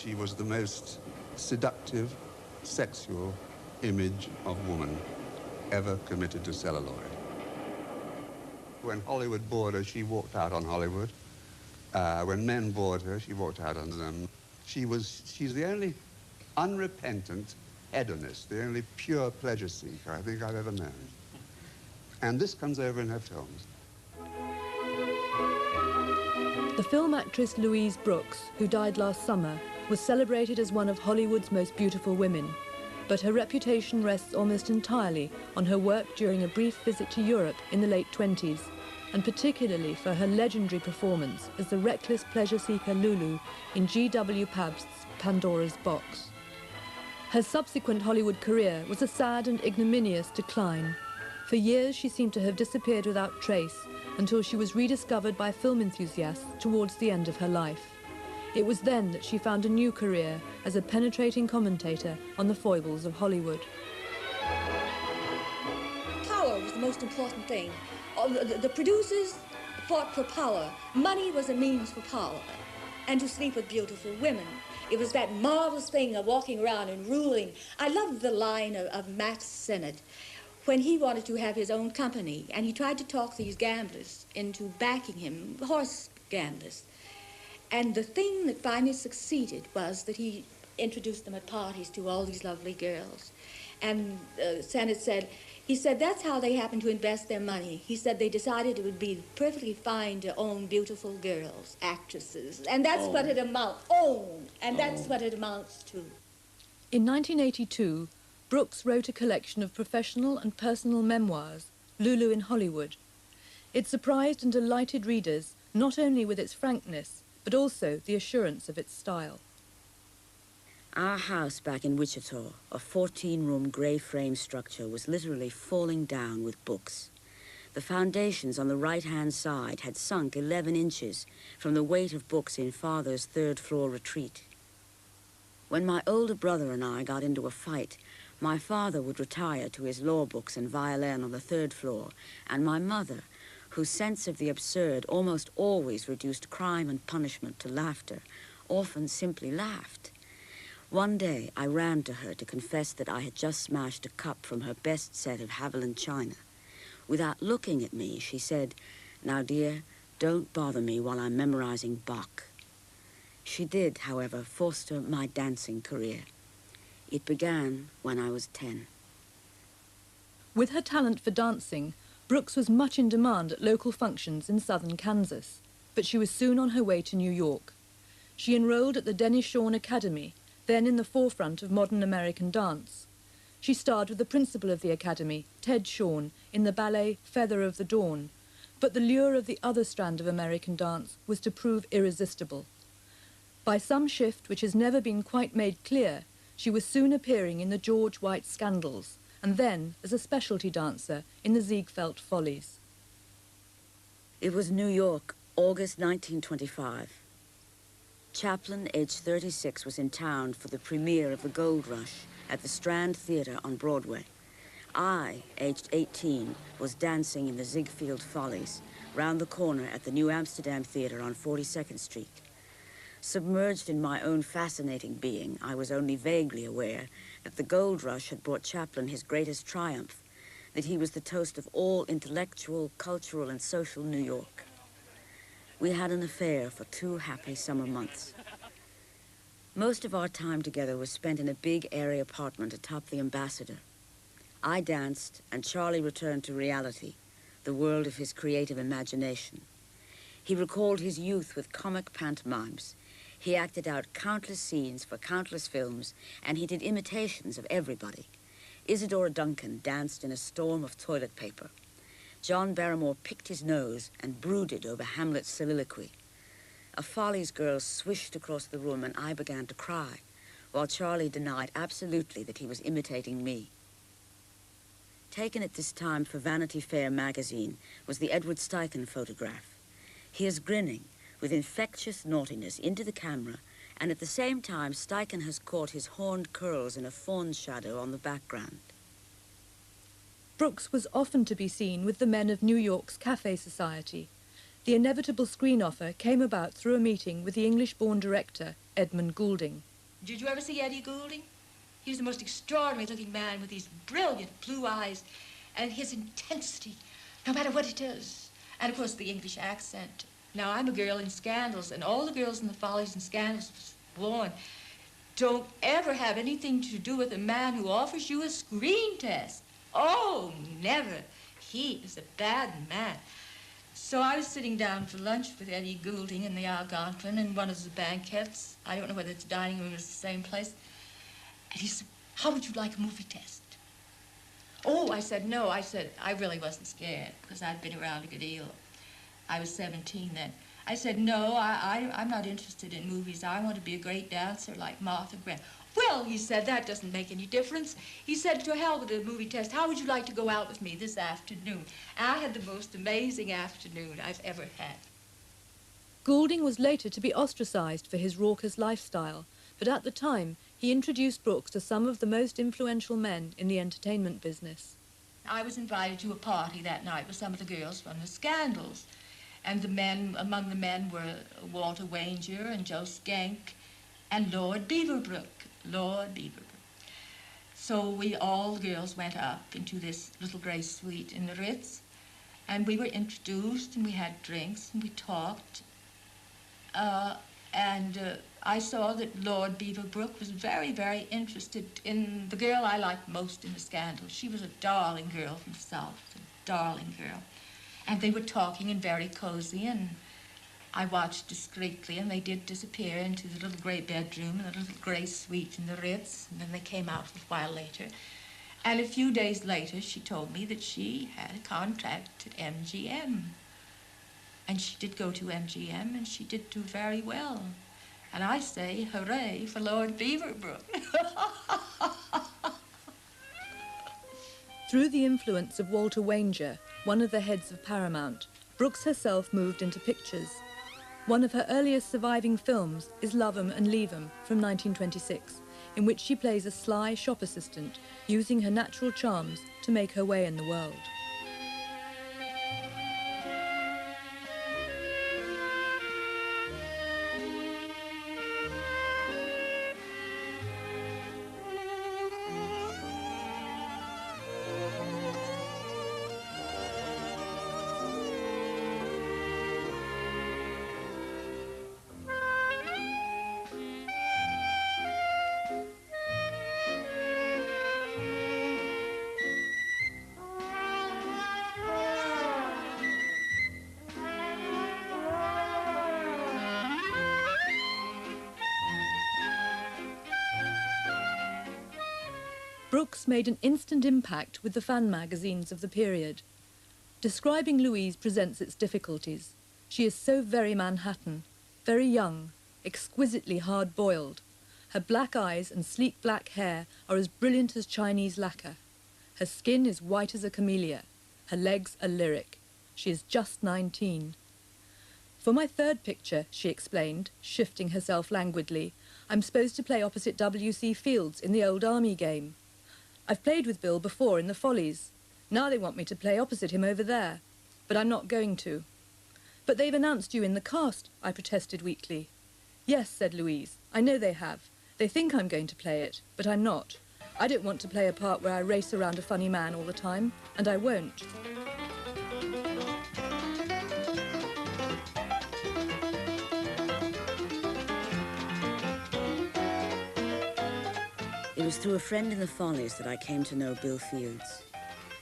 she was the most seductive, sexual image of woman ever committed to celluloid. When Hollywood bored her, she walked out on Hollywood. When men bored her, she walked out on them. She's the only unrepentant hedonist, the only pure pleasure seeker I think I've ever known. And this comes over in her films. The film actress Louise Brooks, who died last summer, was celebrated as one of Hollywood's most beautiful women. But her reputation rests almost entirely on her work during a brief visit to Europe in the late 20s, and particularly for her legendary performance as the reckless pleasure seeker Lulu in G.W. Pabst's Pandora's Box. Her subsequent Hollywood career was a sad and ignominious decline. For years she seemed to have disappeared without trace until she was rediscovered by film enthusiasts towards the end of her life. It was then that she found a new career as a penetrating commentator on the foibles of Hollywood. Power was the most important thing. The producers fought for power. Money was a means for power, and to sleep with beautiful women. It was that marvelous thing of walking around and ruling. I love the line of Matt Sennett when he wanted to have his own company, and he tried to talk these gamblers into backing him, horse gamblers. And the thing that finally succeeded was that he introduced them at parties to all these lovely girls. And Sennett said, he said that's how they happened to invest their money. He said they decided it would be perfectly fine to own beautiful girls, actresses, and that's what it amounts, that's what it amounts to. In 1982, Brooks wrote a collection of professional and personal memoirs, Lulu in Hollywood. It surprised and delighted readers not only with its frankness, but also the assurance of its style. Our house back in Wichita, a 14-room gray frame structure, was literally falling down with books. The foundations on the right-hand side had sunk 11 inches from the weight of books in Father's third-floor retreat. When my older brother and I got into a fight, my father would retire to his law books and violin on the third floor, and my mother, whose sense of the absurd almost always reduced crime and punishment to laughter, often simply laughed. One day, I ran to her to confess that I had just smashed a cup from her best set of Haviland china. Without looking at me, she said, "Now, dear, don't bother me while I'm memorizing Bach." She did, however, foster my dancing career. It began when I was 10. With her talent for dancing, Brooks was much in demand at local functions in southern Kansas, but she was soon on her way to New York. She enrolled at the Dennis Shawn Academy, then in the forefront of modern American dance. She starred with the principal of the academy, Ted Shawn, in the ballet Feather of the Dawn, but the lure of the other strand of American dance was to prove irresistible. By some shift which has never been quite made clear, she was soon appearing in the George White Scandals, and then as a specialty dancer in the Ziegfeld Follies. It was New York, August 1925. Chaplin, aged 36, was in town for the premiere of The Gold Rush at the Strand Theatre on Broadway. I, aged 18, was dancing in the Ziegfeld Follies, round the corner at the New Amsterdam Theatre on 42nd Street. Submerged in my own fascinating being, I was only vaguely aware that the Gold Rush had brought Chaplin his greatest triumph, that he was the toast of all intellectual, cultural, and social New York. We had an affair for 2 happy summer months. Most of our time together was spent in a big, airy apartment atop the Ambassador. I danced, and Charlie returned to reality, the world of his creative imagination. He recalled his youth with comic pantomimes. He acted out countless scenes for countless films, and he did imitations of everybody. Isadora Duncan danced in a storm of toilet paper. John Barrymore picked his nose and brooded over Hamlet's soliloquy. A Follies girl swished across the room and I began to cry, while Charlie denied absolutely that he was imitating me. Taken at this time for Vanity Fair magazine was the Edward Steichen photograph. He is grinning with infectious naughtiness into the camera, and at the same time Steichen has caught his horned curls in a fawn shadow on the background. Brooks was often to be seen with the men of New York's Café Society. The inevitable screen offer came about through a meeting with the English-born director, Edmund Goulding. Did you ever see Eddie Goulding? He was the most extraordinary-looking man with these brilliant blue eyes and his intensity, no matter what it is. And, of course, the English accent. Now, I'm a girl in Scandals, and all the girls in the Follies and Scandals was born. Don't ever have anything to do with a man who offers you a screen test. Oh, never. He is a bad man. So I was sitting down for lunch with Eddie Goulding in the Algonquin in one of the banquettes. I don't know whether it's dining room or it's the same place. And he said, how would you like a movie test? Oh, I said, no. I said, I really wasn't scared because I'd been around a good deal. I was 17 then. I said, no, I'm not interested in movies. I want to be a great dancer like Martha Graham. Well, he said, that doesn't make any difference. He said, to hell with the movie test. How would you like to go out with me this afternoon? And I had the most amazing afternoon I've ever had. Goulding was later to be ostracized for his raucous lifestyle, but at the time, he introduced Brooks to some of the most influential men in the entertainment business. I was invited to a party that night with some of the girls from the Scandals. And the men, among the men were Walter Wanger and Joe Skank and Lord Beaverbrook. Lord Beaverbrook. So we all the girls went up into this little gray suite in the Ritz, and we were introduced, and we had drinks, and we talked. I saw that Lord Beaverbrook was very, very interested in the girl I liked most in the Scandals. She was a darling girl from the South, a darling girl. And they were talking and very cozy, and I watched discreetly, and they did disappear into the little gray bedroom and the little gray suite in the Ritz, and then they came out a while later. And a few days later, she told me that she had a contract at MGM. And she did go to MGM, and she did do very well. And I say, hooray for Lord Beaverbrook. Through the influence of Walter Wanger, one of the heads of Paramount, Brooks herself moved into pictures. One of her earliest surviving films is Love 'Em and Leave 'Em from 1926, in which she plays a sly shop assistant, using her natural charms to make her way in the world. Brooks made an instant impact with the fan magazines of the period. Describing Louise presents its difficulties. She is so very Manhattan, very young, exquisitely hard-boiled. Her black eyes and sleek black hair are as brilliant as Chinese lacquer. Her skin is white as a camellia. Her legs are lyric. She is just 19. For my third picture, she explained, shifting herself languidly, I'm supposed to play opposite W.C. Fields in the old army game. I've played with Bill before in the Follies. Now they want me to play opposite him over there. But I'm not going to. But they've announced you in the cast, I protested weakly. Yes, said Louise, I know they have. They think I'm going to play it, but I'm not. I don't want to play a part where I race around a funny man all the time, and I won't. It was through a friend in the Follies that I came to know Bill Fields.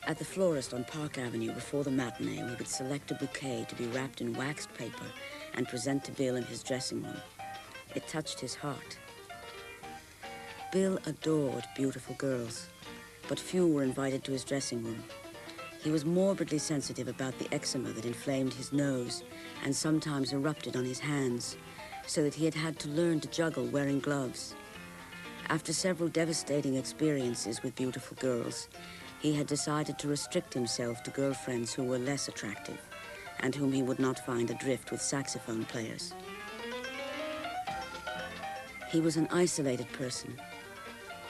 At the florist on Park Avenue before the matinee, we would select a bouquet to be wrapped in waxed paper and present to Bill in his dressing room. It touched his heart. Bill adored beautiful girls, but few were invited to his dressing room. He was morbidly sensitive about the eczema that inflamed his nose and sometimes erupted on his hands, so that he had had to learn to juggle wearing gloves. After several devastating experiences with beautiful girls, he had decided to restrict himself to girlfriends who were less attractive and whom he would not find adrift with saxophone players. He was an isolated person.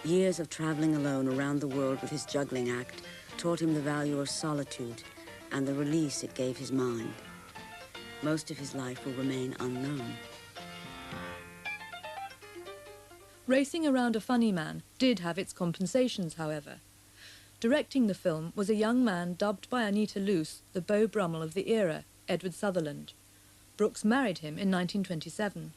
Years of traveling alone around the world with his juggling act taught him the value of solitude and the release it gave his mind. Most of his life will remain unknown. Racing around a funny man did have its compensations, however. Directing the film was a young man dubbed by Anita Loos the Beau Brummel of the era, Edward Sutherland. Brooks married him in 1927.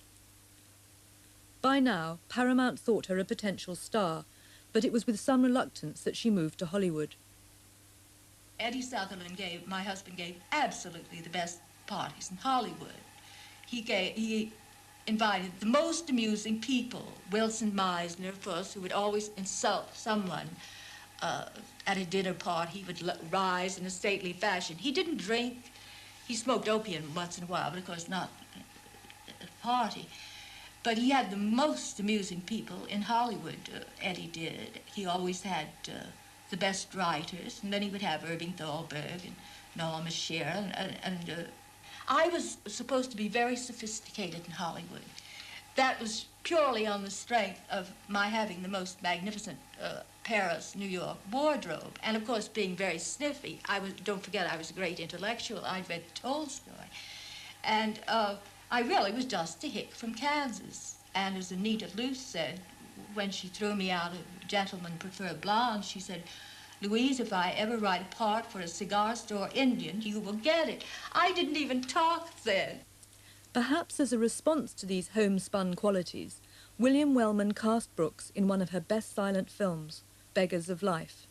By now, Paramount thought her a potential star, but it was with some reluctance that she moved to Hollywood. Eddie Sutherland my husband gave absolutely the best parties in Hollywood. He invited the most amusing people. Wilson Meisner, of course, who would always insult someone at a dinner party. He would rise in a stately fashion. He didn't drink. He smoked opium once in a while, but of course not at a party. But he had the most amusing people in Hollywood, Eddie did. He always had the best writers, and then he would have Irving Thalberg and Norma Shearer, and I was supposed to be very sophisticated in Hollywood. That was purely on the strength of my having the most magnificent Paris, New York wardrobe, and of course being very sniffy. Don't forget, I was a great intellectual. I'd read Tolstoy, and I really was just a hick from Kansas. And as Anita Loos said, when she threw me out of Gentlemen Prefer Blondes, she said, "Louise, if I ever write a part for a cigar store Indian, you will get it." I didn't even talk then. Perhaps as a response to these homespun qualities, William Wellman cast Brooks in one of her best silent films, Beggars of Life.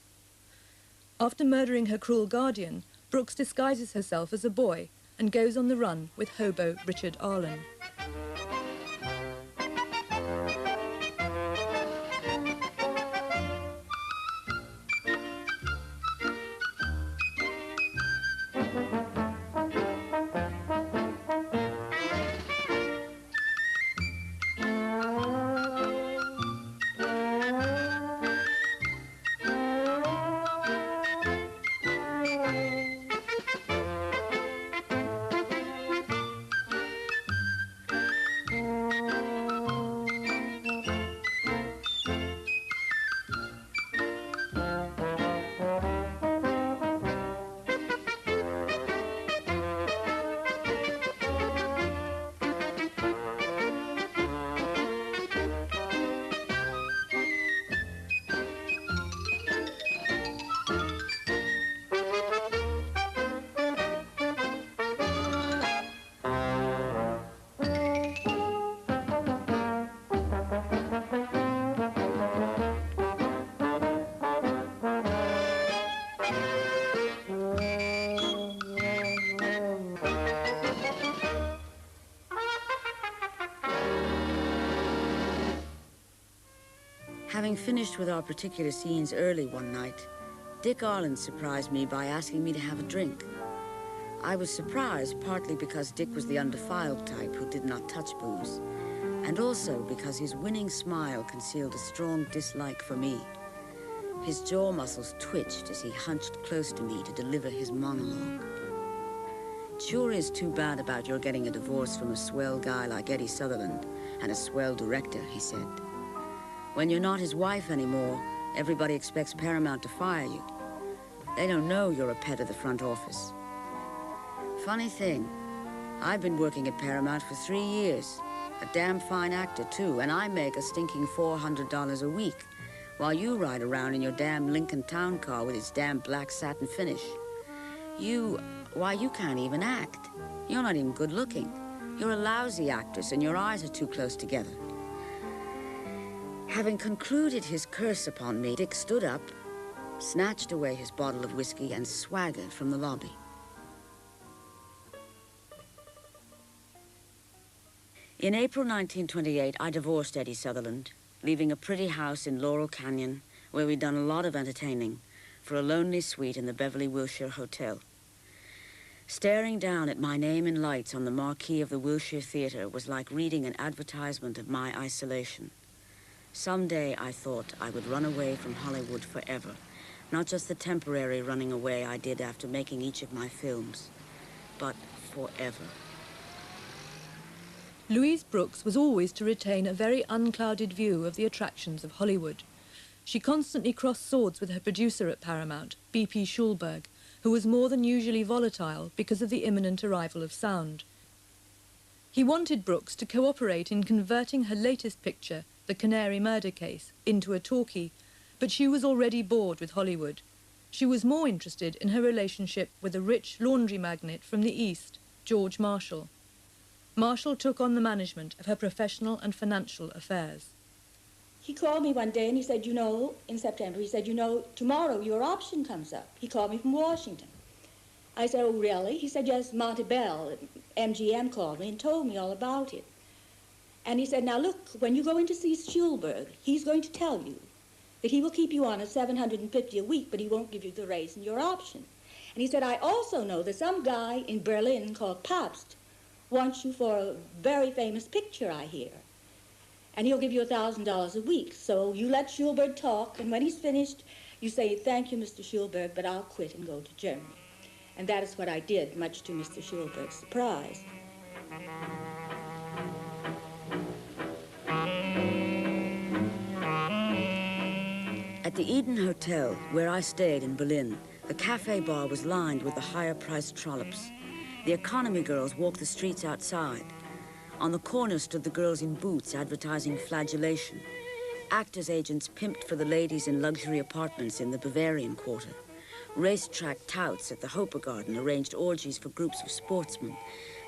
After murdering her cruel guardian, Brooks disguises herself as a boy and goes on the run with hobo Richard Arlen. Having finished with our particular scenes early one night, Dick Arlen surprised me by asking me to have a drink. I was surprised partly because Dick was the undefiled type who did not touch booze, and also because his winning smile concealed a strong dislike for me. His jaw muscles twitched as he hunched close to me to deliver his monologue. "It sure is too bad about your getting a divorce from a swell guy like Eddie Sutherland and a swell director," he said. "When you're not his wife anymore, everybody expects Paramount to fire you. They don't know you're a pet of the front office." Funny thing, I've been working at Paramount for 3 years. A damn fine actor, too, and I make a stinking $400 a week, while you ride around in your damn Lincoln Town car with its damn black satin finish. Why, you can't even act. You're not even good looking. You're a lousy actress, and your eyes are too close together. Having concluded his curse upon me, Dick stood up, snatched away his bottle of whiskey, and swaggered from the lobby. In April 1928, I divorced Eddie Sutherland, leaving a pretty house in Laurel Canyon, where we'd done a lot of entertaining, for a lonely suite in the Beverly Wilshire Hotel. Staring down at my name in lights on the marquee of the Wilshire Theater was like reading an advertisement of my isolation. Someday, I thought, I would run away from Hollywood forever. Not just the temporary running away I did after making each of my films, but forever. Louise Brooks was always to retain a very unclouded view of the attractions of Hollywood. She constantly crossed swords with her producer at Paramount, B.P. Schulberg, who was more than usually volatile because of the imminent arrival of sound. He wanted Brooks to cooperate in converting her latest picture, The Canary Murder Case, into a talkie, but she was already bored with Hollywood. She was more interested in her relationship with a rich laundry magnate from the East, George Marshall. Marshall took on the management of her professional and financial affairs. He called me one day and he said, you know, in September, he said, you know, tomorrow your option comes up. He called me from Washington. I said, oh, really? He said, yes, Montebell, MGM called me and told me all about it. And he said, now look, when you go in to see Schulberg, he's going to tell you that he will keep you on at $750 a week, but he won't give you the raise in your option. And he said, I also know that some guy in Berlin called Pabst wants you for a very famous picture, I hear. And he'll give you $1,000 a week. So you let Schulberg talk, and when he's finished, you say, thank you, Mr. Schulberg, but I'll quit and go to Germany. And that is what I did, much to Mr. Schulberg's surprise. At the Eden Hotel, where I stayed in Berlin, the cafe bar was lined with the higher-priced trollops. The economy girls walked the streets outside. On the corner stood the girls in boots advertising flagellation. Actors' agents pimped for the ladies in luxury apartments in the Bavarian Quarter. Racetrack touts at the Hoper Garden arranged orgies for groups of sportsmen.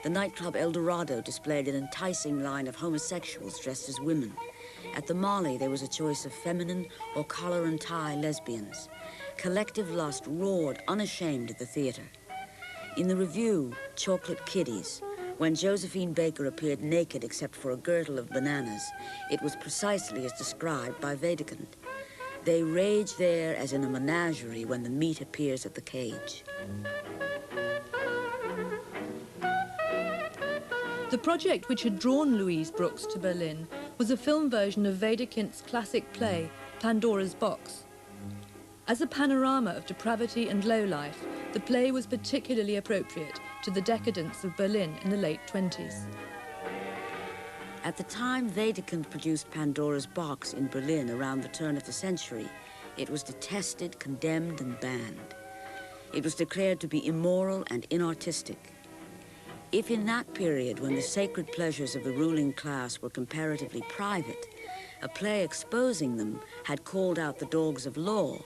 The nightclub El Dorado displayed an enticing line of homosexuals dressed as women. At the Molly, there was a choice of feminine or collar-and-tie lesbians. Collective lust roared unashamed at the theater. In the Review, Chocolate Kiddies, when Josephine Baker appeared naked except for a girdle of bananas, it was precisely as described by Wedekind. They rage there as in a menagerie when the meat appears at the cage. The project which had drawn Louise Brooks to Berlin was a film version of Wedekind's classic play, Pandora's Box. As a panorama of depravity and lowlife, the play was particularly appropriate to the decadence of Berlin in the late 20s. At the time Wedekind produced Pandora's Box in Berlin around the turn of the century, it was detested, condemned, and banned. It was declared to be immoral and inartistic. If in that period, when the sacred pleasures of the ruling class were comparatively private, a play exposing them had called out the dogs of law,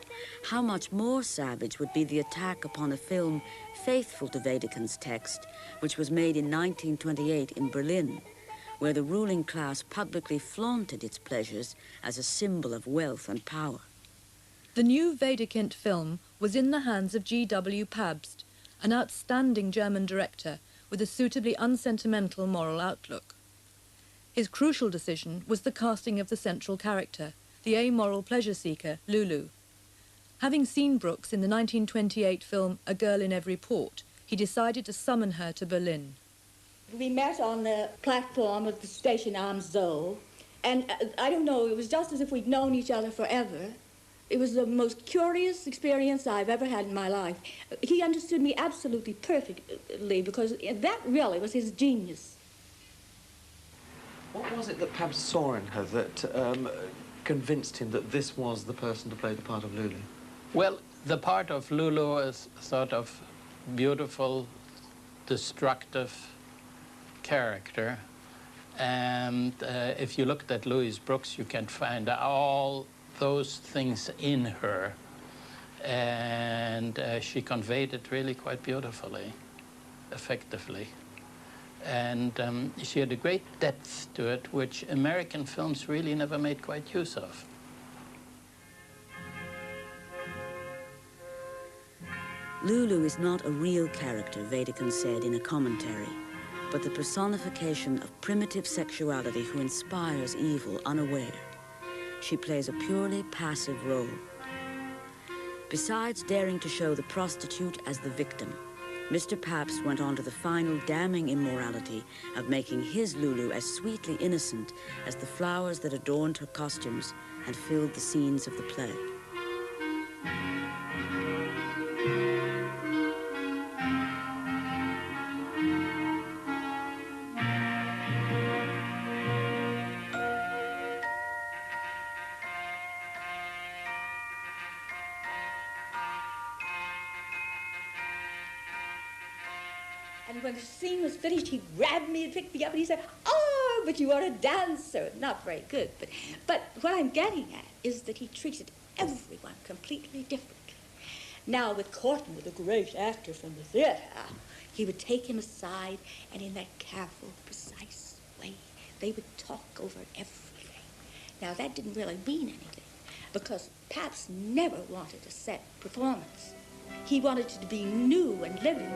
how much more savage would be the attack upon a film faithful to Wedekind's text, which was made in 1928 in Berlin, where the ruling class publicly flaunted its pleasures as a symbol of wealth and power. The new Wedekind film was in the hands of G.W. Pabst, an outstanding German director with a suitably unsentimental moral outlook. His crucial decision was the casting of the central character, the amoral pleasure seeker, Lulu. Having seen Brooks in the 1928 film A Girl in Every Port, he decided to summon her to Berlin. We met on the platform of the station Am Zoo, and I don't know, it was just as if we'd known each other forever. It was the most curious experience I've ever had in my life. He understood me absolutely perfectly because that really was his genius. What was it that Pabst saw in her that convinced him that this was the person to play the part of Lulu? Well, the part of Lulu is sort of beautiful, destructive character. And if you looked at Louise Brooks, you can find all those things in her. And she conveyed it really quite beautifully, effectively. And she had a great depth to it, which American films really never made quite use of. Lulu is not a real character, Wedekind said in a commentary, but the personification of primitive sexuality who inspires evil unaware. She plays a purely passive role. Besides daring to show the prostitute as the victim, Mr. Pabst went on to the final damning immorality of making his Lulu as sweetly innocent as the flowers that adorned her costumes and filled the scenes of the play. And when the scene was finished, he grabbed me and picked me up and he said, "Oh, but you are a dancer. Not very good, but what I'm getting at is that he treated everyone completely differently. Now, with Corton, with a great actor from the theater, he would take him aside, and in that careful, precise way, they would talk over everything. Now, that didn't really mean anything, because Pabst never wanted a set performance. He wanted it to be new and living.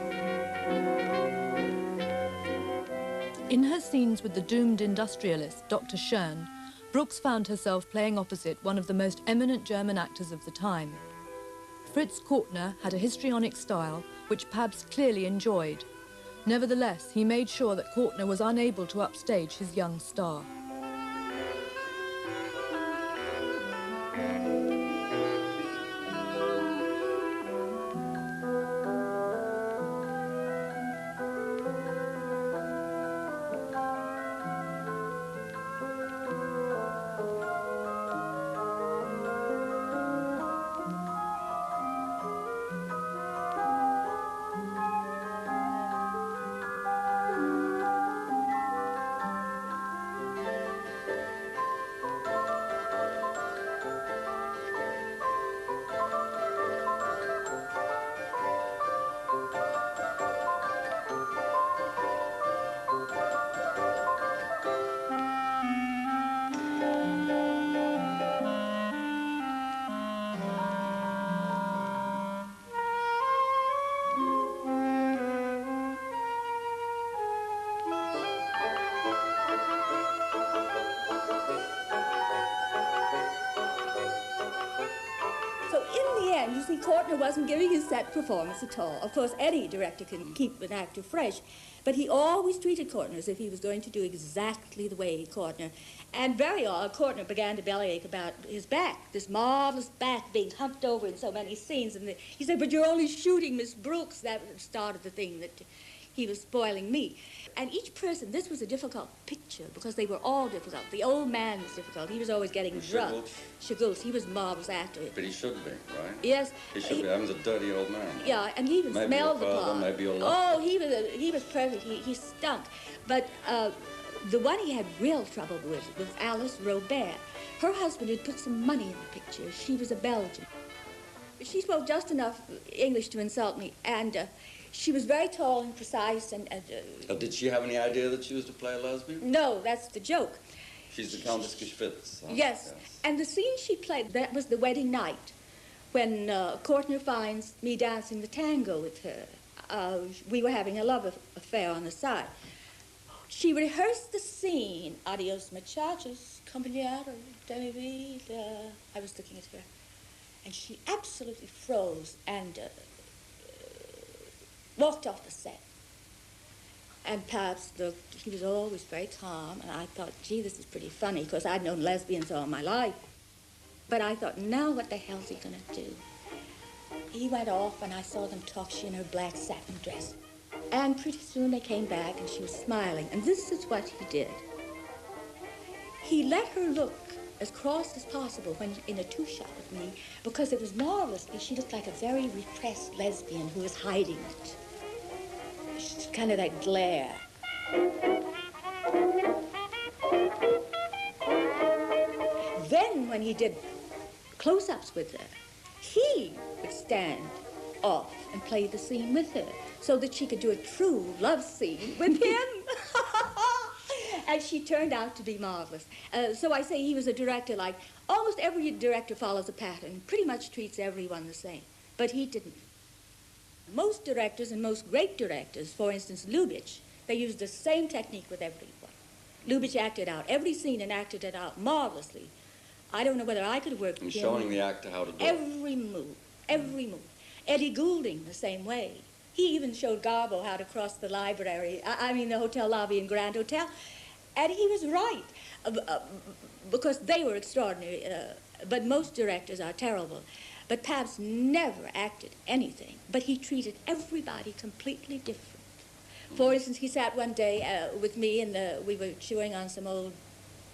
In her scenes with the doomed industrialist, Dr. Schön, Brooks found herself playing opposite one of the most eminent German actors of the time. Fritz Kortner had a histrionic style which Pabst clearly enjoyed. Nevertheless, he made sure that Kortner was unable to upstage his young star. You see, Kortner wasn't giving his set performance at all. Of course, any director can keep an actor fresh, but he always treated Kortner as if he was going to do exactly the way Kortner. And very odd, Kortner began to bellyache about his back, this marvelous back being humped over in so many scenes. And he said, but you're only shooting Miss Brooks. That started the thing that he was spoiling me. And each person, this was a difficult picture because they were all difficult. The old man was difficult. He was always getting drunk. Schultz, he was a marvelous actor. But he should be, right? Yes. He should be. I was a dirty old man. Yeah, and he even smelled the part. Maybe your father, Oh, he was perfect. He stunk. But the one he had real trouble with was Alice Robert. Her husband had put some money in the picture. She was a Belgian. She spoke just enough English to insult me, and she was very tall and precise. And did she have any idea that she was to play a lesbian? No, that's the joke. She's the Countess Geschwitz. Huh? Yes, and the scene she played, that was the wedding night, when Kortner finds me dancing the tango with her. We were having a love affair on the side. She rehearsed the scene, adios muchachos, compañero de mi vida. I was looking at her, and she absolutely froze and walked off the set. And Pabst looked, he was always very calm, and I thought, gee, this is pretty funny, because I'd known lesbians all my life. But I thought, now what the hell's he gonna do? He went off, and I saw them talk, she in her black satin dress. And pretty soon they came back, and she was smiling, and this is what he did. He let her look as cross as possible when in a two-shot with me, because it was marvelous. She looked like a very repressed lesbian who was hiding it. Kind of that glare. Then when he did close-ups with her, he would stand off and play the scene with her so that she could do a true love scene with him. And she turned out to be marvelous. So I say he was a director like almost every director follows a pattern, pretty much treats everyone the same, but he didn't. Most directors and most great directors, for instance, Lubitsch, they used the same technique with everyone. Lubitsch acted out every scene and acted it out marvelously. I don't know whether I could work with him. Showing the actor how to do it. Every move, every move. Eddie Goulding, the same way. He even showed Garbo how to cross the library, the hotel lobby in Grand Hotel. And he was right, because they were extraordinary, but most directors are terrible. But Pabst never acted anything, but he treated everybody completely different. For instance, he sat one day with me, and we were chewing on some old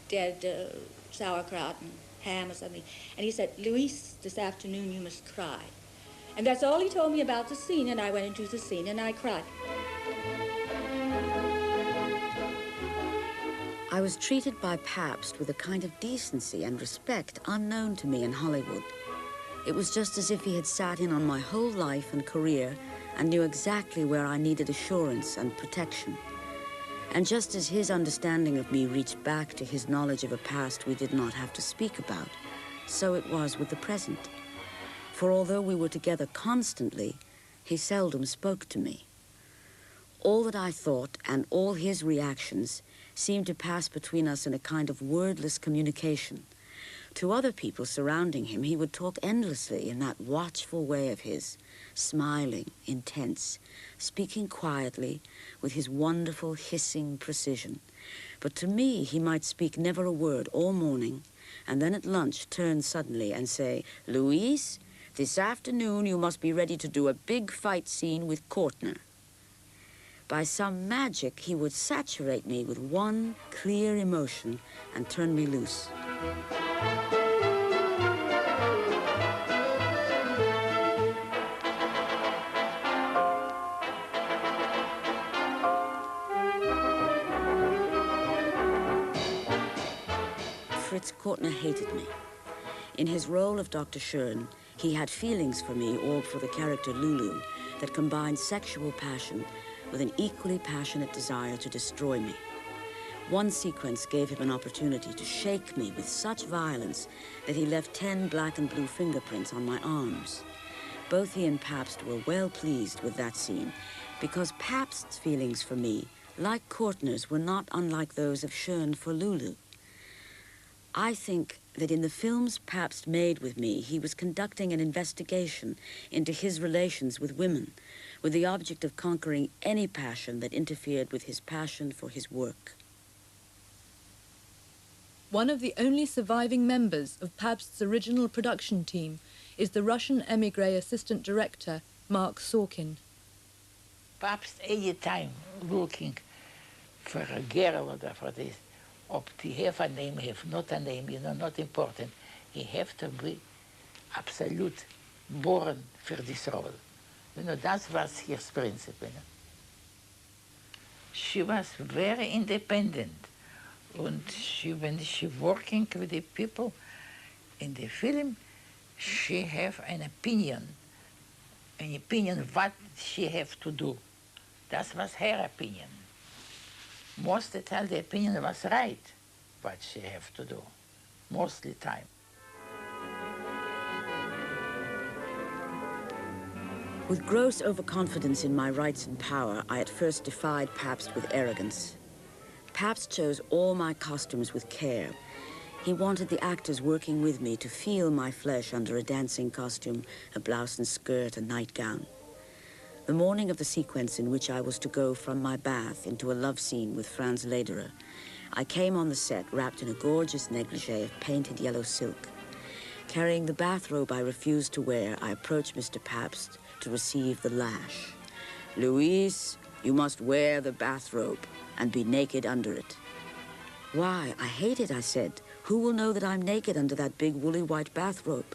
dead sauerkraut and ham or something, and he said, Louise, this afternoon you must cry. And that's all he told me about the scene, and I went into the scene and I cried. I I was treated by Pabst with a kind of decency and respect unknown to me in Hollywood. It was just as if he had sat in on my whole life and career and knew exactly where I needed assurance and protection. And just as his understanding of me reached back to his knowledge of a past we did not have to speak about, so it was with the present. For although we were together constantly, he seldom spoke to me. All that I thought and all his reactions seemed to pass between us in a kind of wordless communication. To other people surrounding him, he would talk endlessly in that watchful way of his, smiling, intense, speaking quietly with his wonderful hissing precision. But to me, he might speak never a word all morning, and then at lunch turn suddenly and say, "Louise, this afternoon you must be ready to do a big fight scene with Courtner." By some magic, he would saturate me with one clear emotion and turn me loose. Fritz Courtner hated me. In his role of Dr. Schön, he had feelings for me or for the character Lulu that combined sexual passion with an equally passionate desire to destroy me. One sequence gave him an opportunity to shake me with such violence that he left 10 black and blue fingerprints on my arms. Both he and Pabst were well pleased with that scene because Pabst's feelings for me, like Courtner's, were not unlike those of Schön for Lulu. I think that in the films Pabst made with me, he was conducting an investigation into his relations with women, with the object of conquering any passion that interfered with his passion for his work. One of the only surviving members of Pabst's original production team is the Russian émigré assistant director, Mark Sorkin. Pabst any time looking for a girl or for this, or to have a name, have not a name, not important. He have to be absolute born for this role. That was his principle. She was very independent. And when she working with the people in the film, she have an opinion what she have to do. That was her opinion. Most of the time, the opinion was right, what she have to do, most of the time. With gross overconfidence in my rights and power, I at first defied Pabst with arrogance. Pabst chose all my costumes with care. He wanted the actors working with me to feel my flesh under a dancing costume, a blouse and skirt, a nightgown. The morning of the sequence in which I was to go from my bath into a love scene with Franz Lederer, I came on the set wrapped in a gorgeous negligee of painted yellow silk. Carrying the bathrobe I refused to wear, I approached Mr. Pabst to receive the lash. "Louise, you must wear the bathrobe and be naked under it." "Why, I hate it," I said. "Who will know that I'm naked under that big woolly white bathrobe?"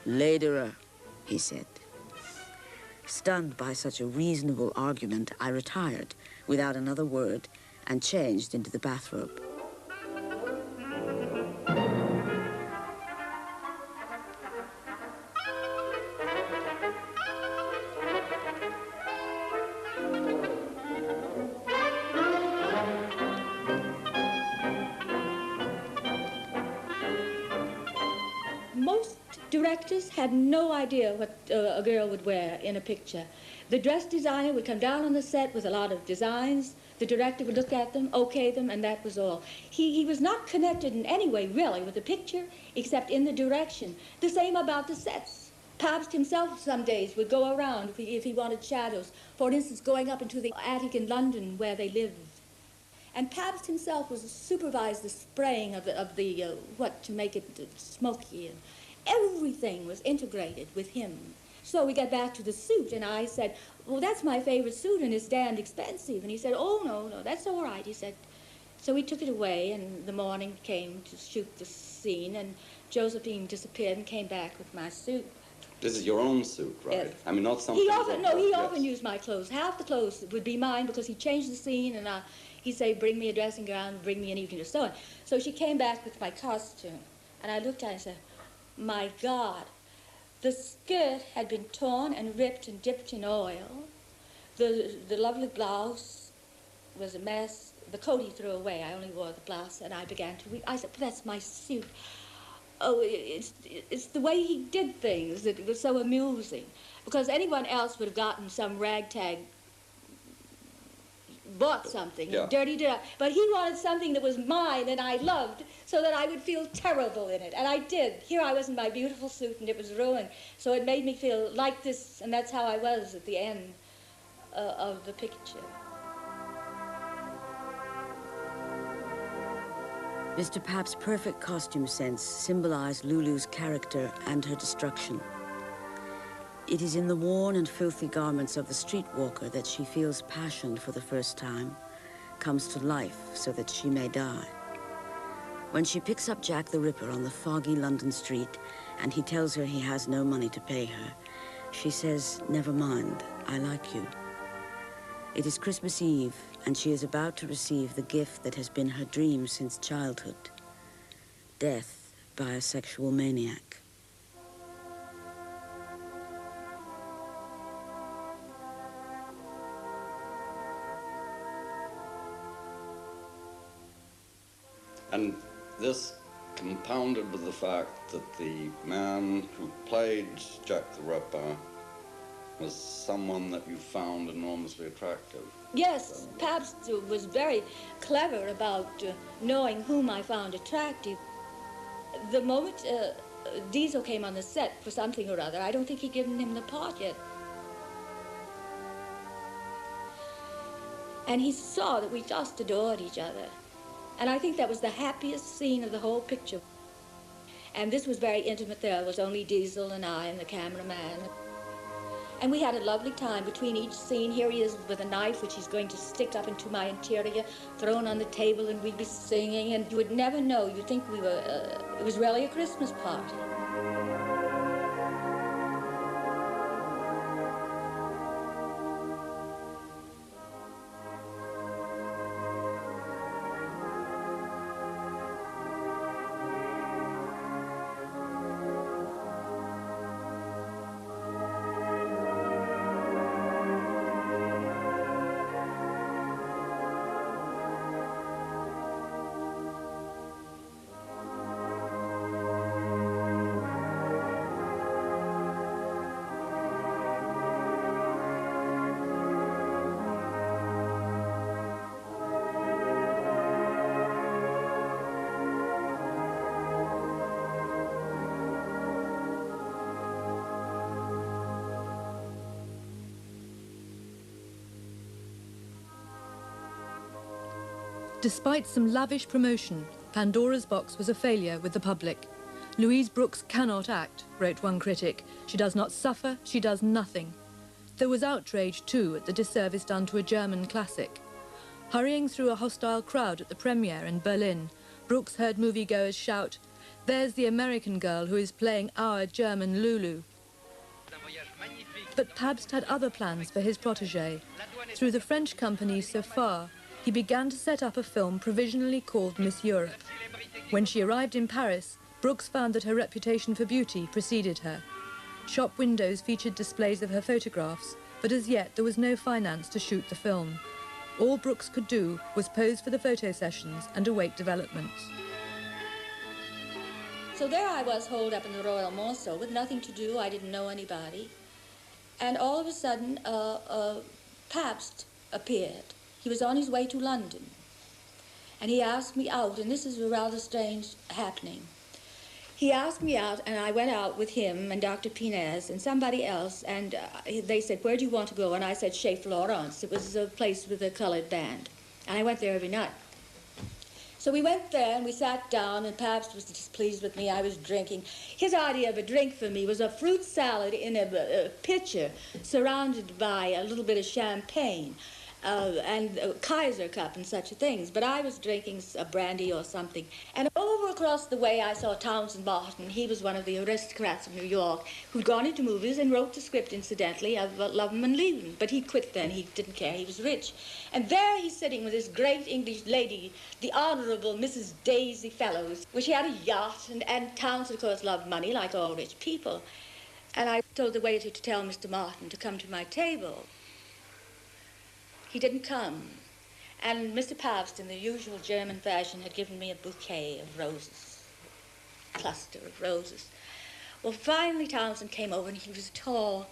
"Lederer," he said. Stunned by such a reasonable argument, I retired without another word and changed into the bathrobe. Most directors had no idea what a girl would wear in a picture. The dress designer would come down on the set with a lot of designs. The director would look at them, okay them, and that was all. He was not connected in any way, really, with the picture, except in the direction. The same about the sets. Pabst himself some days would go around if he wanted shadows. For instance, going up into the attic in London where they lived. And Pabst himself was supervised the spraying of the what to make it smoky. And everything was integrated with him. So we got back to the suit, and I said, "Well, that's my favorite suit, and it's damned expensive." And he said, "Oh, no, that's all right," he said. So we took it away, and the morning came to shoot the scene, and Josephine disappeared and came back with my suit. This is your own suit, right? Yes. I mean, not something... He often yes. used my clothes. Half the clothes would be mine because he changed the scene, and he'd say, bring me a dressing gown, bring me an evening dress, so on. So she came back with my costume, and I looked at it and said, my God, the skirt had been torn and ripped and dipped in oil. The lovely blouse was a mess. The coat he threw away. I only wore the blouse, and I began to weep. I said, but that's my suit. Oh, it's the way he did things that was so amusing. Because anyone else would have gotten some ragtag, bought something, Yeah. dirtied it up. But he wanted something that was mine and I loved, so that I would feel terrible in it. And I did. Here I was in my beautiful suit, and it was ruined. So it made me feel like this, and that's how I was at the end of the picture. Mr. Pabst's perfect costume sense symbolized Lulu's character and her destruction. It is in the worn and filthy garments of the streetwalker that she feels passion for the first time, comes to life so that she may die. When she picks up Jack the Ripper on the foggy London street and he tells her he has no money to pay her, she says, never mind, I like you. It is Christmas Eve, and she is about to receive the gift that has been her dream since childhood: death by a sexual maniac. And this compounded with the fact that the man who played Jack the Ripper was someone that you found enormously attractive. Yes, Pabst was very clever about knowing whom I found attractive. The moment Diesel came on the set for something or other, I don't think he'd given him the part yet. And he saw that we just adored each other. And I think that was the happiest scene of the whole picture. And this was very intimate. There was only Diesel and I and the cameraman. And we had a lovely time between each scene. Here he is with a knife, which he's going to stick up into my interior, thrown on the table, and we'd be singing, and you would never know. You'd think we were, it was really a Christmas party. Despite some lavish promotion, Pandora's Box was a failure with the public. Louise Brooks cannot act, wrote one critic. She does not suffer, she does nothing. There was outrage, too, at the disservice done to a German classic. Hurrying through a hostile crowd at the premiere in Berlin, Brooks heard moviegoers shout, "There's the American girl who is playing our German Lulu." But Pabst had other plans for his protégé. Through the French company Sofar, he began to set up a film provisionally called Miss Europe. When she arrived in Paris, Brooks found that her reputation for beauty preceded her. Shop windows featured displays of her photographs, but as yet there was no finance to shoot the film. All Brooks could do was pose for the photo sessions and await developments. So there I was, holed up in the Royal Monceau with nothing to do. I didn't know anybody. And all of a sudden, Pabst appeared. He was on his way to London. And he asked me out, and this is a rather strange happening. He asked me out, and I went out with him and Dr. Pinez and somebody else, and they said, "Where do you want to go?" And I said, Chez Florence. It was a place with a colored band. And I went there every night. So we went there, and we sat down, and Pabst was displeased with me. I was drinking. His idea of a drink for me was a fruit salad in a pitcher surrounded by a little bit of champagne. And a Kaiser cup and such things. But I was drinking a brandy or something. And all over across the way, I saw Townsend Martin. He was one of the aristocrats of New York who'd gone into movies and wrote the script, incidentally, of Love 'Em and Leave 'Em. But he quit then. He didn't care. He was rich. And there he's sitting with this great English lady, the Honorable Mrs. Daisy Fellows, where she had a yacht, and Townsend, of course, loved money, like all rich people. And I told the waiter to tell Mr. Martin to come to my table. He didn't come. And Mr. Pabst, in the usual German fashion, had given me a bouquet of roses, a cluster of roses. Well, finally Townsend came over, and he was a tall,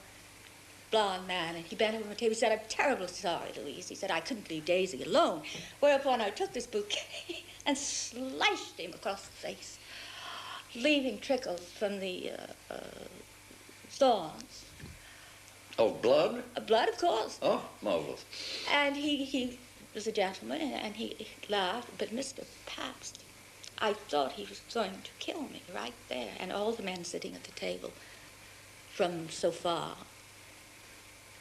blond man, and he bent over my table. He said, "I'm terribly sorry, Louise." He said, "I couldn't leave Daisy alone." Whereupon I took this bouquet and sliced him across the face, leaving trickles from the thorns. Of blood? Blood, of course. Oh, marvelous. And he was a gentleman, and he laughed, but Mr. Pabst, I thought he was going to kill me right there, and all the men sitting at the table from so far.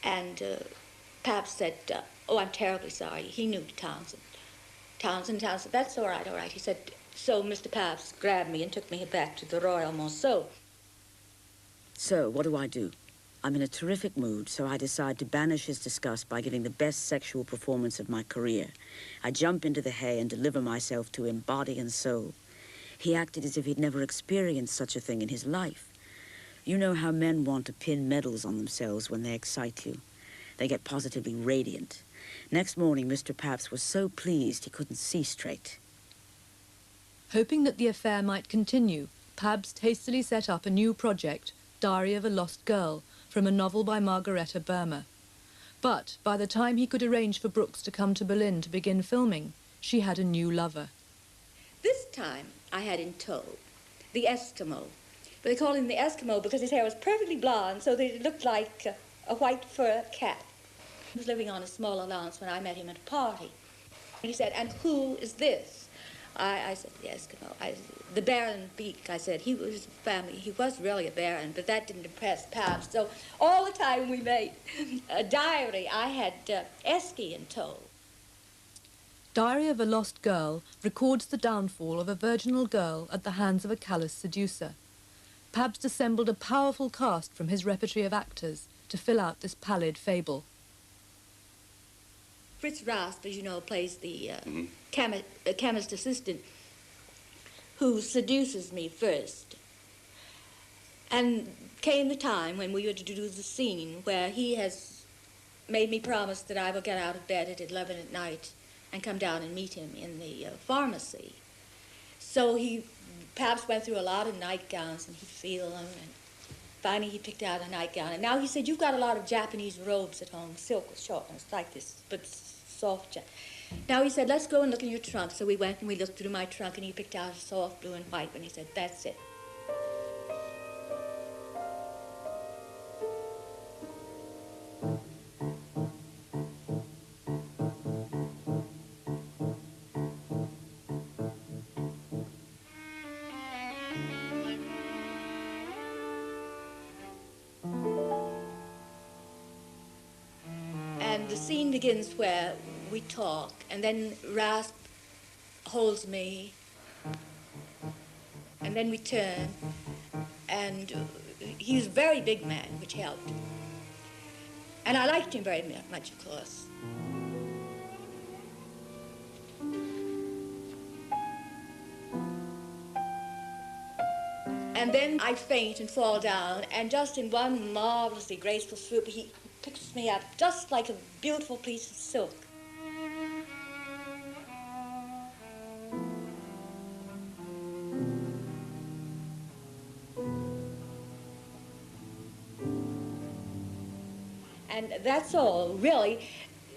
And Pabst said, "Oh, I'm terribly sorry." He knew Townsend. Townsend, "That's all right, all right." He said, so Mr. Pabst grabbed me and took me back to the Royal Monceau. So, what do? I'm in a terrific mood, so I decide to banish his disgust by giving the best sexual performance of my career. I jump into the hay and deliver myself to him body and soul. He acted as if he'd never experienced such a thing in his life. You know how men want to pin medals on themselves when they excite you. They get positively radiant. Next morning, Mr. Pabst was so pleased he couldn't see straight. Hoping that the affair might continue, Pabst hastily set up a new project, Diary of a Lost Girl, from a novel by Margareta Burma. But by the time he could arrange for Brooks to come to Berlin to begin filming, she had a new lover. This time I had in tow the Eskimo. But they called him the Eskimo because his hair was perfectly blonde, so that it looked like a white fur cat. He was living on a small allowance when I met him at a party. He said, "And who is this?" I said, "The Eskimo." The Baron Beek, I said. He was family. He was really a baron, but that didn't impress Pabst. So all the time we made a diary, I had Esky in tow. Diary of a Lost Girl records the downfall of a virginal girl at the hands of a callous seducer. Pabst assembled a powerful cast from his repertory of actors to fill out this pallid fable. Fritz Rasp, as you know, plays the chemist assistant who seduces me first. And came the time when we were to do the scene where he has made me promise that I will get out of bed at 11 at night and come down and meet him in the pharmacy. So Pabst went through a lot of nightgowns, and he'd feel them, and finally he picked out a nightgown. And now he said, "You've got a lot of Japanese robes at home, silk with shortness like this, but soft." Now he said, "Let's go and look in your trunk." So we went and we looked through my trunk, and he picked out a soft blue and white one. He said, "That's it." And the scene begins where we talk, and then Rasp holds me, and then we turn, and he was a very big man, which helped. And I liked him very much, of course. And then I faint and fall down, and just in one marvelously graceful swoop, he picks me up just like a beautiful piece of silk. And that's all, really.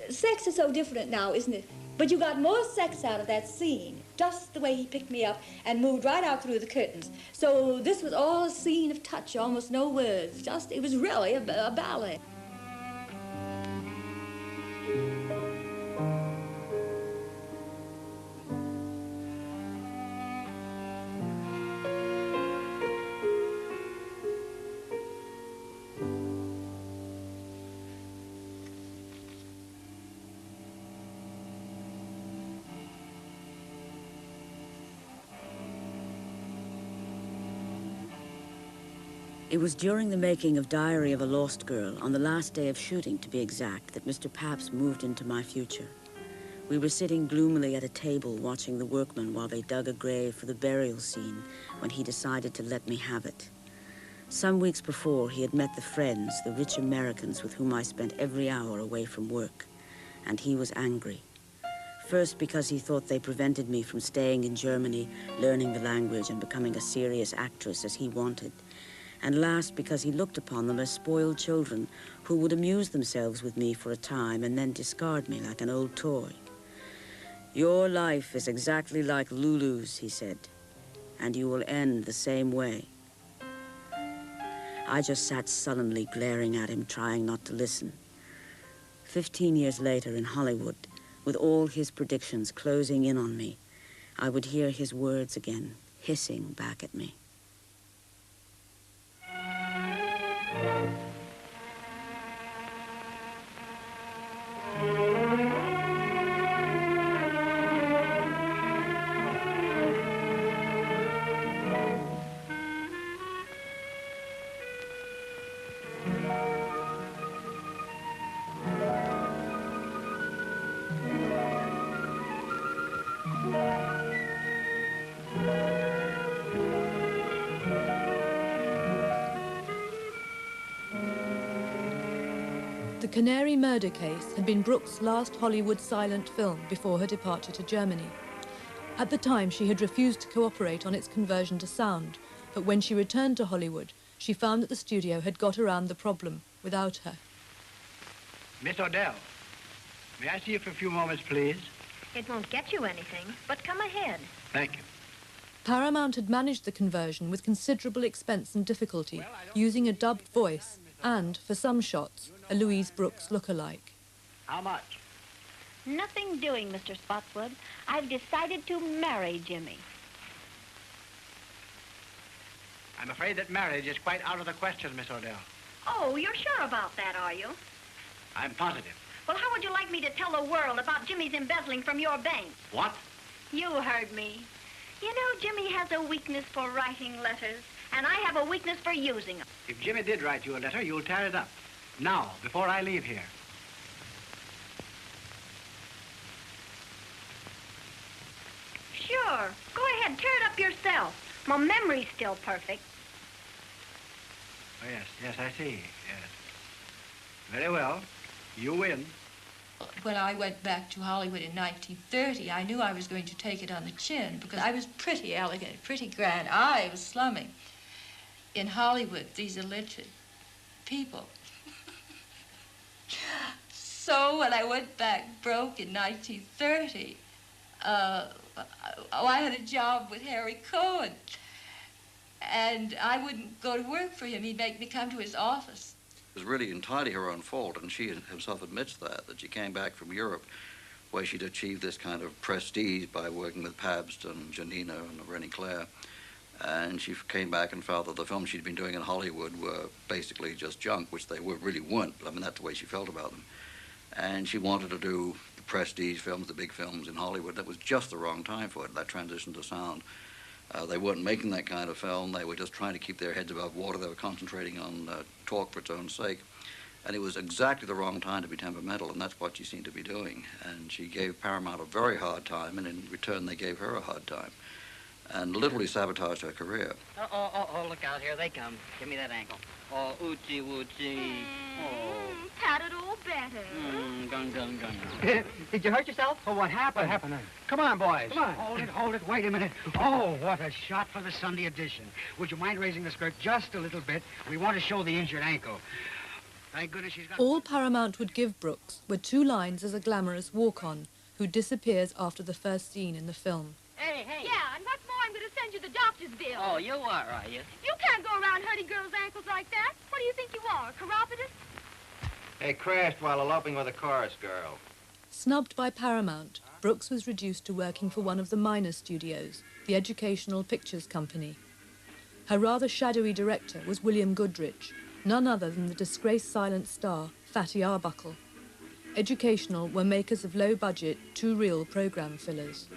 Sex is so different now, isn't it? But you got more sex out of that scene, just the way he picked me up and moved right out through the curtains. So this was all a scene of touch, almost no words. It was really a ballet. It was during the making of Diary of a Lost Girl, on the last day of shooting to be exact, that Mr. Pabst moved into my future. We were sitting gloomily at a table watching the workmen while they dug a grave for the burial scene when he decided to let me have it. Some weeks before, he had met the friends, the rich Americans with whom I spent every hour away from work, and he was angry. First, because he thought they prevented me from staying in Germany, learning the language and becoming a serious actress as he wanted. And last, because he looked upon them as spoiled children who would amuse themselves with me for a time and then discard me like an old toy. Your life is exactly like Lulu's, he said, and you will end the same way. I just sat sullenly glaring at him, trying not to listen. 15 years later in Hollywood, with all his predictions closing in on me, I would hear his words again, hissing back at me. The Canary murder case had been Brooks' last Hollywood silent film before her departure to Germany. At the time, she had refused to cooperate on its conversion to sound, but when she returned to Hollywood, she found that the studio had got around the problem without her. Miss Odell, may I see you for a few moments, please? It won't get you anything, but come ahead. Thank you. Paramount had managed the conversion with considerable expense and difficulty, using a dubbed voice and, for some shots, a Louise Brooks look-alike. How much? Nothing doing, Mr. Spotswood. I've decided to marry Jimmy. I'm afraid that marriage is quite out of the question, Miss Odell. Oh, you're sure about that, are you? I'm positive. Well, how would you like me to tell the world about Jimmy's embezzling from your bank? What? You heard me. You know, Jimmy has a weakness for writing letters, and I have a weakness for using them. If Jimmy did write you a letter, you'll tear it up. Now, before I leave here. Sure. Go ahead, tear it up yourself. My memory's still perfect. Oh, yes, I see, yes. Very well. You win. When I went back to Hollywood in 1930, I knew I was going to take it on the chin because I was pretty elegant, pretty grand. I was slumming. In Hollywood, these illiterate people. So when I went back broke in 1930, I had a job with Harry Cohen. And I wouldn't go to work for him. He'd make me come to his office. It was really entirely her own fault, and she herself admits that she came back from Europe where she'd achieved this kind of prestige by working with Pabst and Janina and Rennie Claire. And she came back and felt that the films she'd been doing in Hollywood were basically just junk, which they really weren't. I mean, that's the way she felt about them. And she wanted to do the prestige films, the big films in Hollywood. That was just the wrong time for it, that transition to sound. They weren't making that kind of film. They were just trying to keep their heads above water. They were concentrating on talk for its own sake. And it was exactly the wrong time to be temperamental, and that's what she seemed to be doing. And she gave Paramount a very hard time, and in return they gave her a hard time, and literally sabotaged her career. Oh, look out, here they come. Give me that ankle. Oh, oochie woochie. Oh. Pat it all better. Gun. Did you hurt yourself? Oh, what happened? What happened? Come on, boys. Come on. Hold it. Wait a minute. Oh, what a shot for the Sunday edition. Would you mind raising the skirt just a little bit? We want to show the injured ankle. Thank goodness she's got... All Paramount would give Brooks were 2 lines as a glamorous walk-on who disappears after the first scene in the film. Hey. Yeah, and what's more, I'm going to send you the doctor's bill. Oh, you are you? You can't go around hurting girls' ankles like that. What do you think you are, a chiropodist? They crashed while eloping with a chorus girl. Snubbed by Paramount, Brooks was reduced to working for one of the minor studios, the Educational Pictures Company. Her rather shadowy director was William Goodrich, none other than the disgraced silent star, Fatty Arbuckle. Educational were makers of low-budget, too-real program fillers.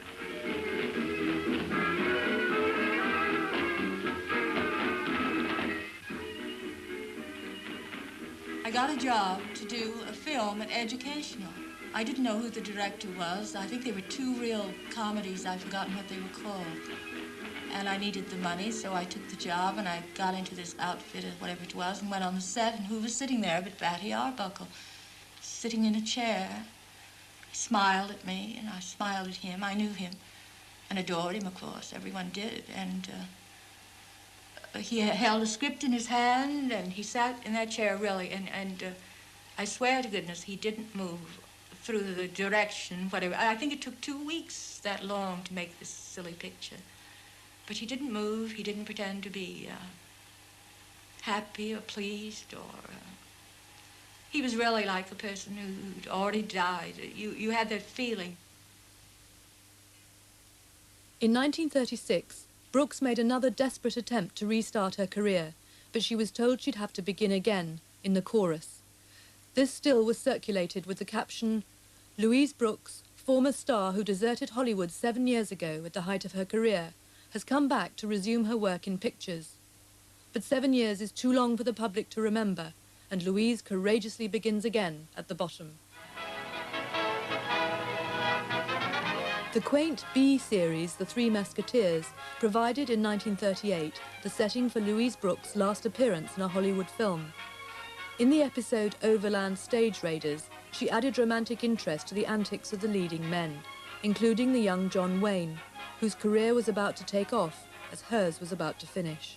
got a job to do a film at Educational. I didn't know who the director was. I think they were two real comedies. I've forgotten what they were called. And I needed the money, so I took the job, and I got into this outfit, or whatever it was, and went on the set, and who was sitting there but Batty Arbuckle, sitting in a chair. He smiled at me, and I smiled at him. I knew him and adored him, of course. Everyone did. And he held a script in his hand, and he sat in that chair, really, and I swear to goodness he didn't move through the direction, whatever. I think it took 2 weeks that long to make this silly picture. But he didn't move. He didn't pretend to be happy or pleased, or he was really like a person who'd already died. You had that feeling. In 1936, Brooks made another desperate attempt to restart her career, but she was told she'd have to begin again, in the chorus. This still was circulated with the caption, "Louise Brooks, former star who deserted Hollywood 7 years ago at the height of her career, has come back to resume her work in pictures." But 7 years is too long for the public to remember, and Louise courageously begins again at the bottom. The quaint B series, The Three Musketeers, provided in 1938 the setting for Louise Brooks' last appearance in a Hollywood film. In the episode Overland Stage Raiders, she added romantic interest to the antics of the leading men, including the young John Wayne, whose career was about to take off as hers was about to finish.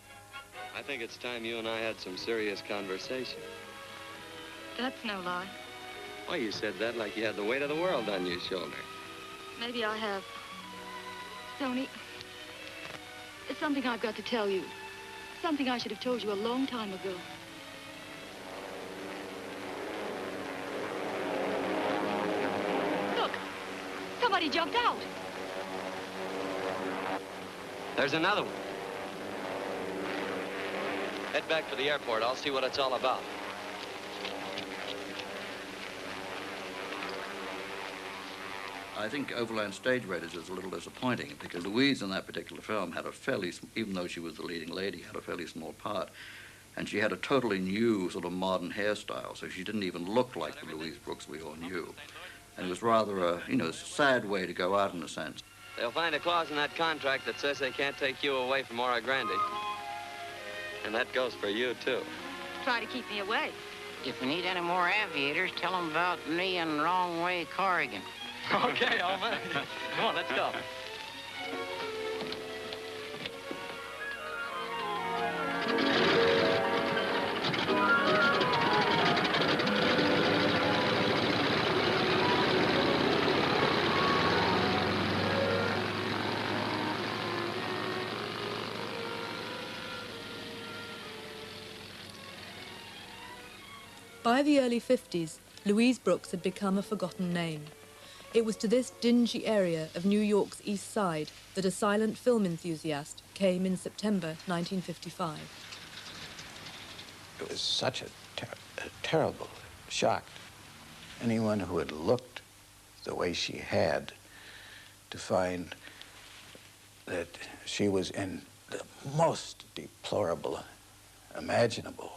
I think it's time you and I had some serious conversation. That's no lie. Why, you said that like you had the weight of the world on your shoulder. Maybe I have. Tony, it's something I've got to tell you. Something I should have told you a long time ago. Look, somebody jumped out. There's another one. Head back to the airport. I'll see what it's all about. I think Overland Stage Raiders is a little disappointing because Louise in that particular film had a fairly, even though she was the leading lady, had a fairly small part. And she had a totally new sort of modern hairstyle, so she didn't even look like the Louise Brooks we all knew. And it was rather a, you know, sad way to go out in a sense. They'll find a clause in that contract that says they can't take you away from Ora Grande. And that goes for you, too. Try to keep me away. If we need any more aviators, tell them about me and Wrong Way Corrigan. Okay, old man. Come on, let's go. By the early 50s, Louise Brooks had become a forgotten name. It was to this dingy area of New York's East Side that a silent film enthusiast came in September 1955. It was such a terrible shock. Anyone who had looked the way she had to find that she was in the most deplorable, imaginable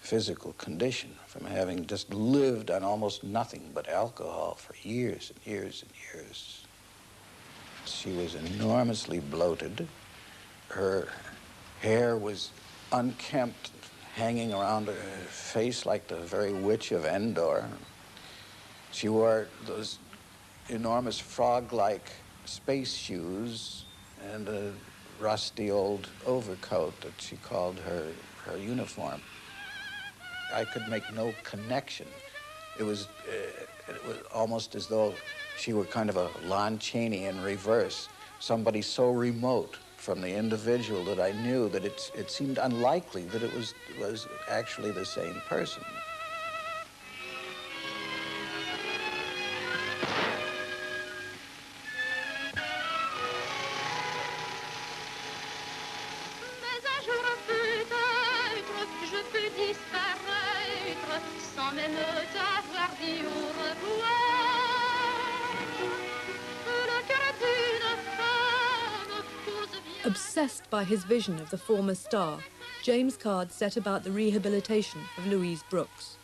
physical condition from having just lived on almost nothing but alcohol for years and years and years. She was enormously bloated. Her hair was unkempt, hanging around her face like the very witch of Endor. She wore those enormous frog-like space shoes and a rusty old overcoat that she called her uniform. I could make no connection. It was almost as though she were kind of a Lon Chaney in reverse, somebody so remote from the individual that I knew that it seemed unlikely that it was actually the same person. Obsessed by his vision of the former star, James Card set about the rehabilitation of Louise Brooks.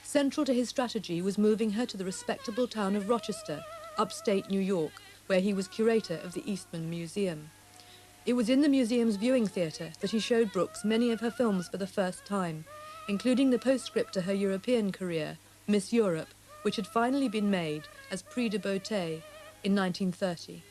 Central to his strategy was moving her to the respectable town of Rochester, upstate New York, where he was curator of the Eastman Museum. It was in the museum's viewing theatre that he showed Brooks many of her films for the first time, including the postscript to her European career, Miss Europe, which had finally been made as Prix de Beauté in 1930.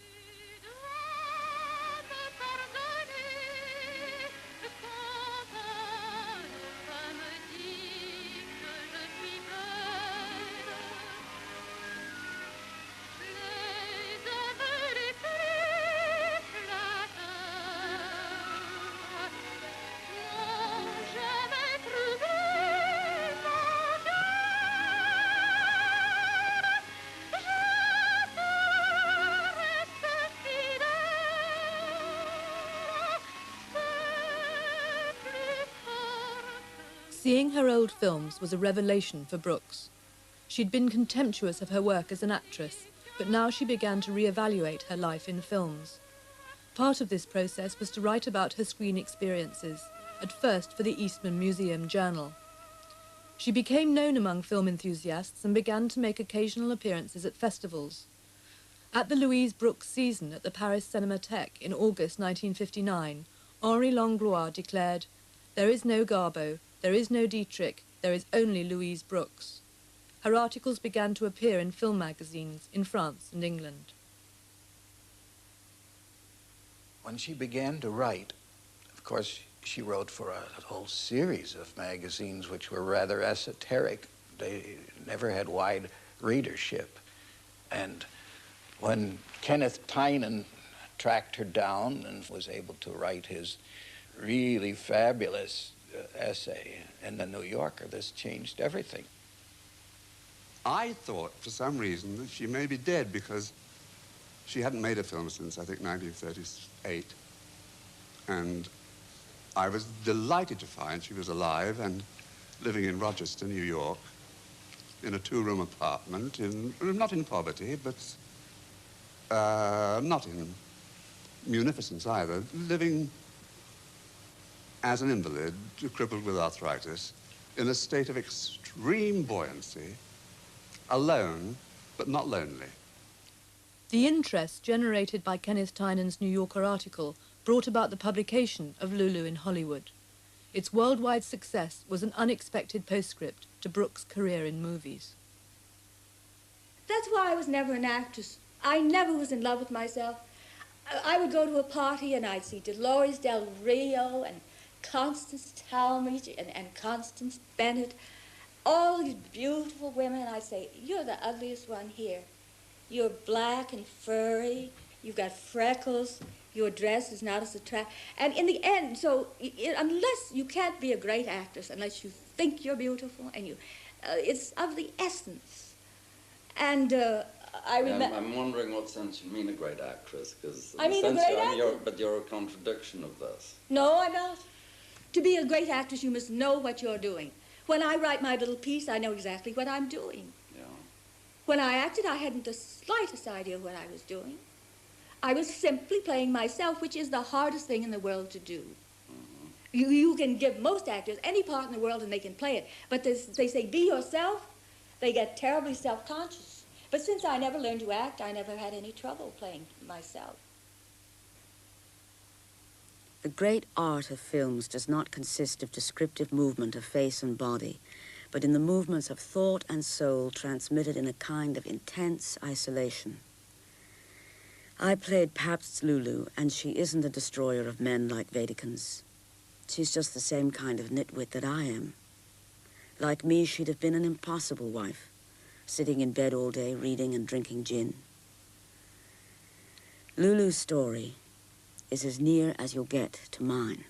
Seeing her old films was a revelation for Brooks. She'd been contemptuous of her work as an actress, but now she began to reevaluate her life in films. Part of this process was to write about her screen experiences, at first for the Eastman Museum Journal. She became known among film enthusiasts and began to make occasional appearances at festivals. At the Louise Brooks season at the Paris Cinémathèque in August 1959, Henri Langlois declared, "There is no Garbo, there is no Dietrich, there is only Louise Brooks." Her articles began to appear in film magazines in France and England. When she began to write, of course, she wrote for a whole series of magazines which were rather esoteric. They never had wide readership. And when Kenneth Tynan tracked her down and was able to write his really fabulous essay in the New Yorker, this changed everything. I thought, for some reason, that she may be dead because she hadn't made a film since, I think, 1938. And I was delighted to find she was alive and living in Rochester, New York, in a two-room apartment, not in poverty, but not in munificence either, living as an invalid, crippled with arthritis, in a state of extreme buoyancy, alone, but not lonely. The interest generated by Kenneth Tynan's New Yorker article brought about the publication of Lulu in Hollywood. Its worldwide success was an unexpected postscript to Brooks' career in movies. That's why I was never an actress. I never was in love with myself. I would go to a party and I'd see Dolores Del Rio and Constance Talmadge and Constance Bennett, all these beautiful women, and I'd say, "You're the ugliest one here. You're black and furry, you've got freckles, your dress is not as attractive." And in the end, so unless you can't be a great actress, unless you think you're beautiful, and it's of the essence. And I remember... I'm wondering what sense you mean a great actress, because I mean a great actress. But you're a contradiction of this. No, I'm not. To be a great actress, you must know what you're doing. When I write my little piece, I know exactly what I'm doing. Yeah. When I acted, I hadn't the slightest idea of what I was doing. I was simply playing myself, which is the hardest thing in the world to do. Mm-hmm. You can give most actors any part in the world and they can play it. But they say, be yourself, they get terribly self-conscious. But since I never learned to act, I never had any trouble playing myself. The great art of films does not consist of descriptive movement of face and body, but in the movements of thought and soul transmitted in a kind of intense isolation. I played Pabst's Lulu, and she isn't a destroyer of men like Vedekins. She's just the same kind of nitwit that I am. Like me, she'd have been an impossible wife, sitting in bed all day reading and drinking gin. Lulu's story is as near as you'll get to mine.